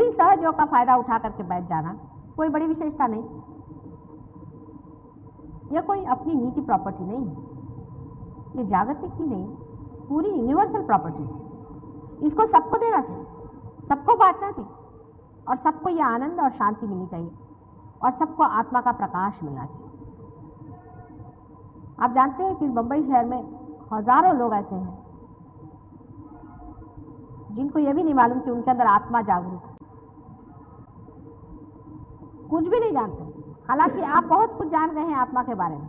खुद ही सहयोग का फायदा उठा करके बैठ जाना कोई बड़ी विशेषता नहीं। यह कोई अपनी निजी प्रॉपर्टी नहीं है, ये जागतिक ही नहीं, पूरी यूनिवर्सल प्रॉपर्टी है। इसको सबको देना चाहिए, सबको बांटना चाहिए और सबको यह आनंद और शांति मिलनी चाहिए और सबको आत्मा का प्रकाश मिलना चाहिए। आप जानते हैं कि बंबई शहर में हजारों लोग ऐसे हैं जिनको यह भी नहीं मालूम कि उनके अंदर आत्मा जागरूक है, कुछ भी नहीं जानते। हालांकि आप बहुत कुछ जान गए हैं आत्मा के बारे में,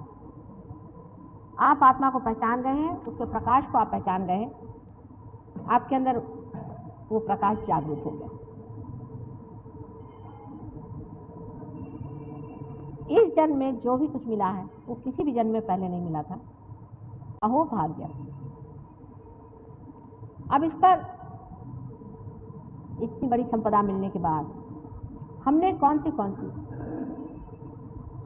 आप आत्मा को पहचान गए हैं, उसके प्रकाश को आप पहचान गए हैं, आपके अंदर वो प्रकाश जागरूक हो गया। इस जन्म में जो भी कुछ मिला है वो किसी भी जन्म में पहले नहीं मिला था। अहो भाग्य। अब इस पर इतनी बड़ी संपदा मिलने के बाद हमने कौन सी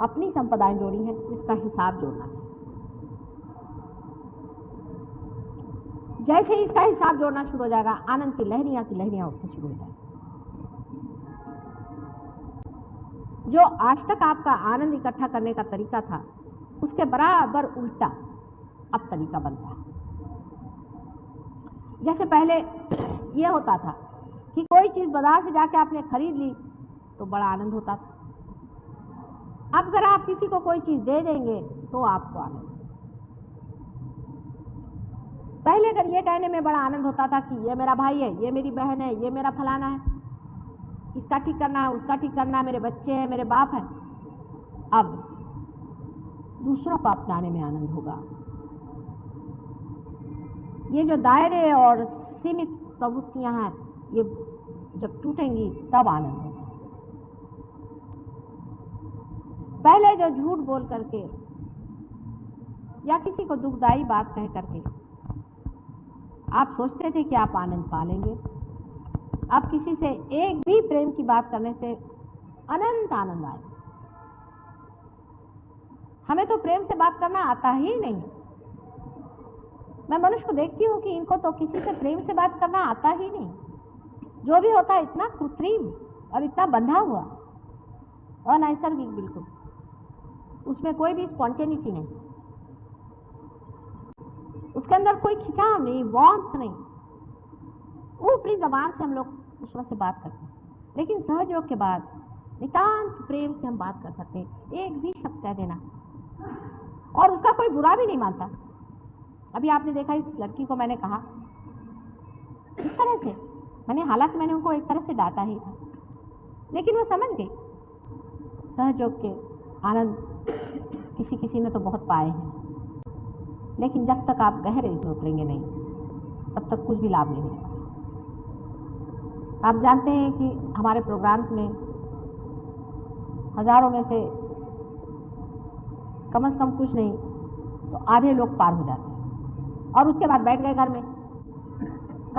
अपनी संपदाएं जोड़ी हैं, इसका हिसाब जोड़ना चाहिए। जैसे इसका हिसाब जोड़ना शुरू हो जाएगा, आनंद की लहरियां उठनी शुरू हो जाएगी। जो आज तक आपका आनंद इकट्ठा करने का तरीका था, उसके बराबर उल्टा अब तरीका बनता है। जैसे पहले यह होता था कि कोई चीज बाजार से जाके आपने खरीद ली तो बड़ा आनंद होता था। अब अगर आप किसी को कोई चीज दे देंगे तो आपको आनंद। पहले अगर ये कहने में बड़ा आनंद होता था कि ये मेरा भाई है, ये मेरी बहन है, ये मेरा फलाना है, इसका ठीक करना है, उसका ठीक करना है, मेरे बच्चे हैं, मेरे बाप है। अब दूसरों को अपनाने में आनंद होगा। ये जो दायरे और सीमित प्रवृत्तियां हैं, ये जब टूटेंगी तब आनंद होगा। पहले जो झूठ बोल करके या किसी को दुखदाई बात कह करके आप सोचते थे कि आप आनंद पा लेंगे, अब किसी से एक भी प्रेम की बात करने से अनंत आनंद आए। हमें तो प्रेम से बात करना आता ही नहीं। मैं मनुष्य को देखती हूँ कि इनको तो किसी से प्रेम से बात करना आता ही नहीं। जो भी होता है इतना कृत्रिम और इतना बंधा हुआ, अनैसर्गिक बिल्कुल, उसमें कोई भी स्पॉन्टेनिटी नहीं, उसके अंदर कोई खिंचाव नहीं, वार्मथ नहीं। ऊपरी जबान से हम लोग दूसरों से बात करते हैं, लेकिन सहयोग के बाद नितांत प्रेम से हम बात कर सकते हैं। एक भी शब्द कह देना और उसका कोई बुरा भी नहीं मानता। अभी आपने देखा, इस लड़की को मैंने कहा इस तरह से, हालांकि मैंने उनको एक तरह से डांटा ही था, लेकिन वो समझ गई। सहयोग के आनंद किसी किसी ने तो बहुत पाए हैं, लेकिन जब तक आप गहरे इसमें उतरेंगे नहीं, तब तक कुछ भी लाभ नहीं मिलेगा। आप जानते हैं कि हमारे प्रोग्राम्स में हजारों में से कम से कम कुछ नहीं तो आधे लोग पार हो जाते हैं और उसके बाद बैठ गए घर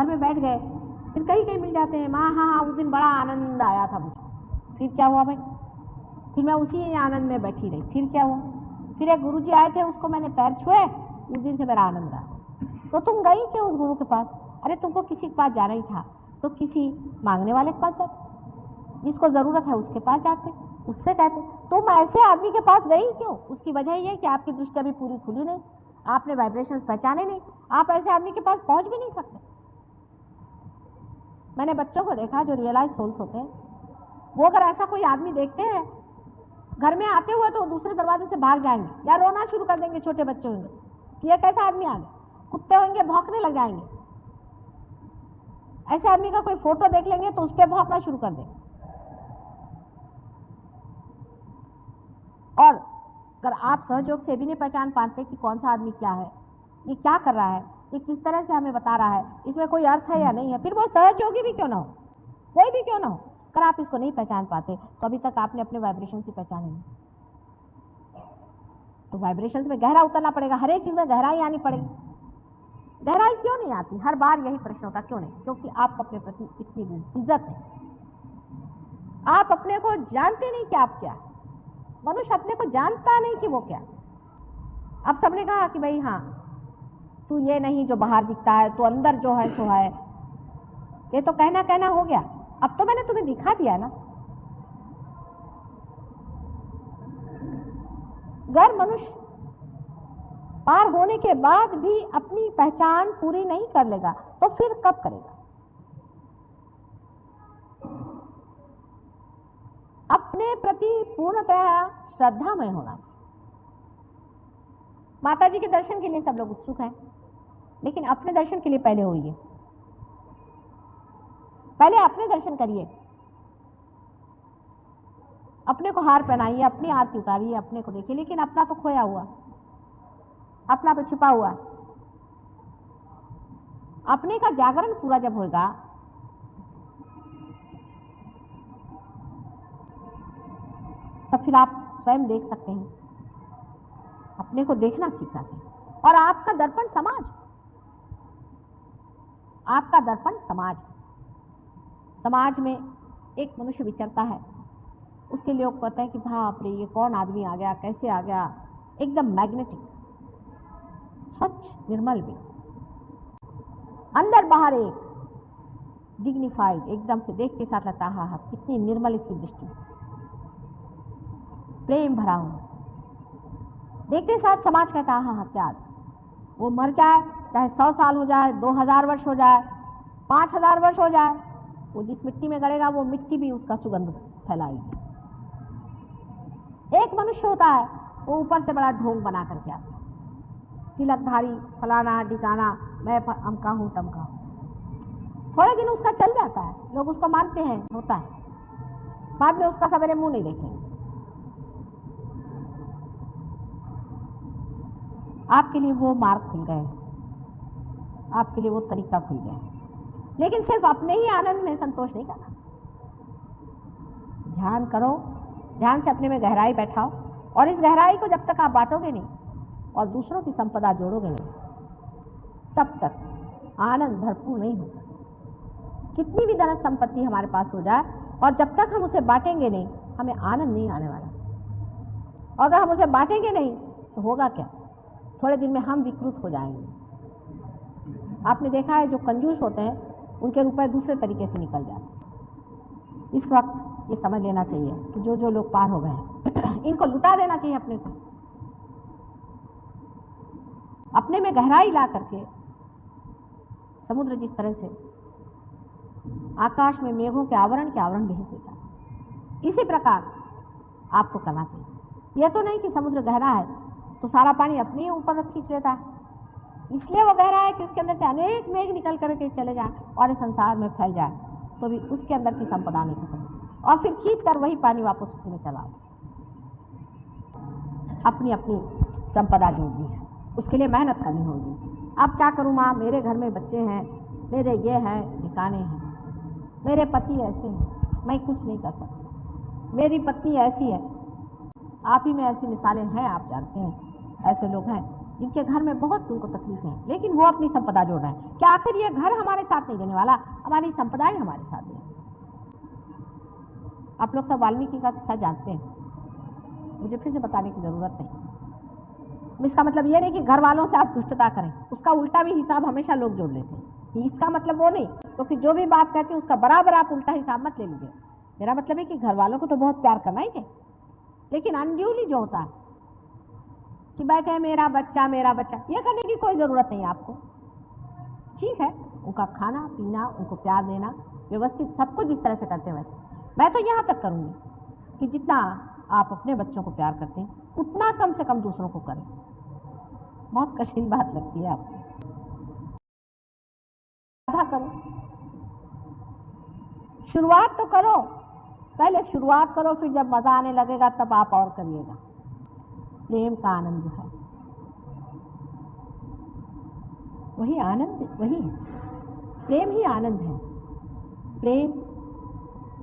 में बैठ गए, फिर कहीं मिल जाते हैं। हाँ, उस दिन बड़ा आनंद आया था मुझे। फिर क्या हुआ भाई? फिर मैं उसी आनंद में बैठी रही। फिर क्या हुआ? फिर एक गुरुजी आए थे, उसको मैंने पैर छुए, उस दिन से मेरा आनंद आया। तो तुम गई क्यों उस गुरु के पास? अरे तुमको किसी के पास जाना ही था तो किसी मांगने वाले के पास जाते, जिसको जरूरत है उसके पास जाते, उससे कहते। तुम ऐसे आदमी के पास गई क्यों? उसकी वजह ये है कि आपकी दृष्टि अभी पूरी खुली नहीं, आपने वाइब्रेशंस पहचाने नहीं, आप ऐसे आदमी के पास पहुंच भी नहीं सकते। मैंने बच्चों को देखा जो रियलाइज सोल्स होते हैं, वो अगर ऐसा कोई आदमी देखते हैं घर में आते हुए तो दूसरे दरवाजे से भाग जाएंगे या रोना शुरू कर देंगे। छोटे बच्चे होंगे कि ये कैसा आदमी आ गया, कुत्ते होंगे भौंकने लग जाएंगे। ऐसे आदमी का कोई फोटो देख लेंगे तो उस पर भौंकना शुरू कर देंगे। और अगर आप सहयोग से भी नहीं पहचान पाते कि कौन सा आदमी क्या है, ये क्या कर रहा है, ये किस तरह से हमें बता रहा है, इसमें कोई अर्थ है या नहीं है, फिर वो सहयोगी भी क्यों ना हो, कोई भी क्यों ना हो, अगर आप इसको नहीं पहचान पाते तो अभी तक आपने अपने वाइब्रेशन की पहचाने नहीं। तो वाइब्रेशन में गहरा उतरना पड़ेगा, हर एक चीज में गहराई आनी पड़ेगी। गहराई क्यों नहीं आती? हर बार यही प्रश्न होता, क्यों नहीं? क्योंकि आप अपने प्रति इतनी इज्जत है, आप अपने को जानते नहीं कि आप क्या। मनुष्य अपने को जानता नहीं कि वो क्या। अब सबने कहा कि भाई हाँ, तू ये नहीं जो बाहर दिखता है, तू अंदर जो है सो है। ये तो कहना हो गया, अब तो मैंने तुम्हें दिखा दिया ना। अगर मनुष्य पार होने के बाद भी अपनी पहचान पूरी नहीं कर लेगा तो फिर कब करेगा? अपने प्रति पूर्णतः श्रद्धामय होना। माता जी के दर्शन के लिए सब लोग उत्सुक हैं, लेकिन अपने दर्शन के लिए पहले होइए, पहले अपने दर्शन करिए, अपने को हार पहनाइए, अपनी आरती उतारिए, अपने को देखिए। लेकिन अपना तो खोया हुआ, अपना तो छिपा हुआ। अपने का जागरण पूरा जब होगा तब फिर आप स्वयं देख सकते हैं। अपने को देखना सीखना चाहिए। और आपका दर्पण समाज, आपका दर्पण समाज। समाज में एक मनुष्य विचरता है, उसके लोग कहते हैं कि बाप रे ये कौन आदमी आ गया, कैसे आ गया, एकदम मैग्नेटिक, स्वच्छ निर्मल भी, अंदर बाहर एक डिग्निफाइड, एकदम से देख के साथ लगता है हाँ कितनी निर्मल इसकी दृष्टि, प्रेम भरा हुआ। देखते साथ समाज कहता है हाँ क्या, वो मर जाए चाहे 100 साल हो जाए, 2000 वर्ष हो जाए, 5000 वर्ष हो जाए, वो जिस मिट्टी में गड़ेगा वो मिट्टी भी उसका सुगंध फैलाएगी। एक मनुष्य होता है वो ऊपर से बड़ा ढोंग बना करके आता है, तिलकधारी, फलाना ढिकाना, मैं अमका हूँ टमका हूँ। थोड़े दिन उसका चल जाता है, लोग उसको मानते हैं, होता है, बाद में उसका सवेरे मुंह नहीं देखेंगे। आपके लिए वो मार्ग खुल गए, आपके लिए वो तरीका खुल गया, लेकिन सिर्फ अपने ही आनंद में संतोष नहीं करना। ध्यान करो, ध्यान से अपने में गहराई बैठाओ, और इस गहराई को जब तक आप बांटोगे नहीं और दूसरों की संपदा जोड़ोगे नहीं, तब तक आनंद भरपूर नहीं होगा। कितनी भी धन संपत्ति हमारे पास हो जाए और जब तक हम उसे बांटेंगे नहीं, हमें आनंद नहीं आने वाला। और अगर हम उसे बांटेंगे नहीं तो होगा क्या? थोड़े दिन में हम विकृत हो जाएंगे। आपने देखा है जो कंजूस होते हैं उनके रुपए दूसरे तरीके से निकल जाते हैं। इस वक्त ये समझ लेना चाहिए कि जो जो लोग पार हो गए हैं इनको लुटा देना चाहिए अपने को। अपने में गहराई ला करके, समुद्र जिस तरह से आकाश में मेघों के आवरण भेज देता है, इसी प्रकार आपको करना चाहिए। यह तो नहीं कि समुद्र गहरा है तो सारा पानी अपने ही ऊपर खींच लेता है, इसलिए वो गहरा है कि उसके अंदर से अनेक मेघ निकल करके चले जाए और इस संसार में फैल जाए तो भी उसके अंदर की संपदा नहीं खत्म, और फिर खींच कर वही पानी वापस उसी में चला। अपनी अपनी संपदा जोड़नी है, उसके लिए मेहनत करनी होगी। अब क्या करूँ माँ, मेरे घर में बच्चे हैं, मेरे ये हैं, ठिकाने हैं, मेरे पति ऐसे हैं, मैं कुछ नहीं कर सकता, मेरी पत्नी ऐसी है। आप ही में ऐसी मिसालें हैं, आप जानते हैं, ऐसे लोग हैं जिनके घर में बहुत उनको तकलीफें हैं, लेकिन वो अपनी संपदा जोड़ रहे हैं। क्या आखिर ये घर हमारे साथ नहीं देने वाला, हमारी संपदा ही हमारे साथ देने। आप लोग सब वाल्मीकि का किस्सा जानते हैं, मुझे फिर से बताने की जरूरत नहीं। इसका मतलब ये नहीं कि घर वालों से आप दुष्टता करें, उसका उल्टा भी हिसाब हमेशा लोग जोड़ लेते हैं। इसका मतलब वो नहीं, तो फिर जो भी बात कहते हैं उसका बराबर आप उल्टा हिसाब मत ले लीजिए। मेरा मतलब है कि घर वालों को तो बहुत प्यार करना ही चाहिए, लेकिन अनड्यूली जो होता है कि बैठे मेरा बच्चा, ये करने की कोई जरूरत नहीं आपको। ठीक है, उनका खाना पीना, उनको प्यार देना, व्यवस्थित सब कुछ जिस तरह से करते हैं वैसे। मैं तो यहाँ तक करूँगी कि जितना आप अपने बच्चों को प्यार करते हैं उतना कम से कम दूसरों को करें। बहुत कठिन बात लगती है आपको, आधा करो, शुरुआत तो करो, पहले शुरुआत करो, फिर जब मजा आने लगेगा तब आप और करिएगा। प्रेम का आनंद जो है वही आनंद, वही है प्रेम ही आनंद है। प्रेम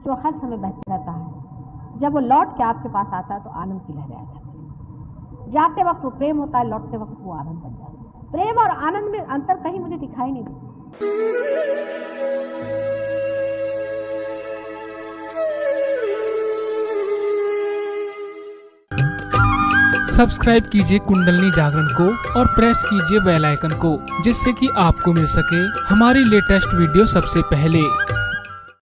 जो हर समय बहता रहता है, जब वो लौट के आपके पास आता है तो आनंद की लहरें आ जाती है। जाते वक्त वो प्रेम होता है, लौटते वक्त वो आनंद बन जाता है। प्रेम और आनंद में अंतर कहीं मुझे दिखाई नहीं देता। सब्सक्राइब कीजिए कुंडलनी जागरण को और प्रेस कीजिए बेल आइकन को, जिससे कि आपको मिल सके हमारी लेटेस्ट वीडियो सबसे पहले।